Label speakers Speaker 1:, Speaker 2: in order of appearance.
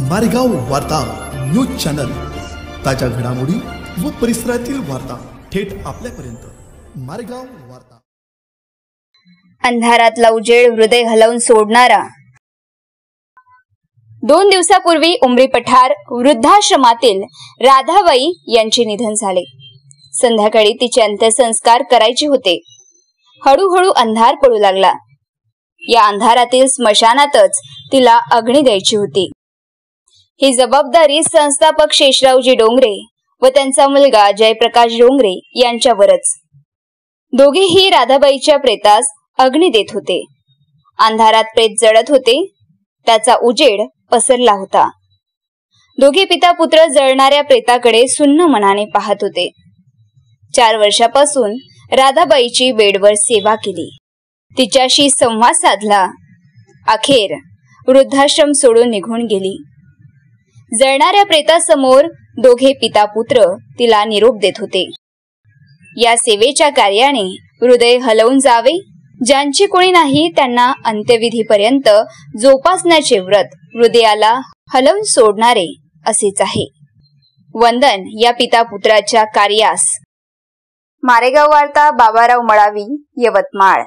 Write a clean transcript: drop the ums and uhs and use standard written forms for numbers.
Speaker 1: मारेगाव वार्ता news channel, ताज्या घडामोडी व परिसरातील वार्ता थेट आपल्यापर्यंत। मारेगाव वार्ता।
Speaker 2: अंधारातला उजेड हृदय हलवून सोडणारा। 2 दिवसापूर्वी उमरी पठार वृद्धाश्रमातील राधाबाई यांचे निधन झाले। संध्याकाळी तिचे अंत्यसंस्कार करायचे होते। हळूहळू अंधार पडू लागला। या अंधारातील स्मशानातच तिला अग्नी द्यायची होती। ही जबाबदारी संस्थापक शेषरावजी डोंगरे व त्यांचा मुलगा जयप्रकाश डोंगरे यांच्यावरच। दोघेही राधाबाईच्या प्रेतास अग्नी देत होते। अंधारात प्रेत जळत होते, त्याचा उजेड पसरला होता। दोघे पिता पुत्र जळणाऱ्या प्रेताकडे सुन्न मनाने पाहत होते। 4 वर्षापासून राधाबाईची बेडवर सेवा केली, तिच्याशी संवाद साधला। अखेर वृद्धाश्रम सोडून निघून गेली। जळणाऱ्या प्रेतासमोर दोघे पिता पुत्र तिला निरोप देत होते। या सेवेच्या कार्याने हृदय हलवून जावे, ज्यांची कोणी नाही त्यांना अंत्यविधीपर्यंत जोपासण्याचे व्रत हृदयाला हलवून सोडणारे असेच आहे। वंदन या पिता पुत्राच्या कार्यास। मारेगाव वार्ता, बाबाराव मळावी, यवतमाळ।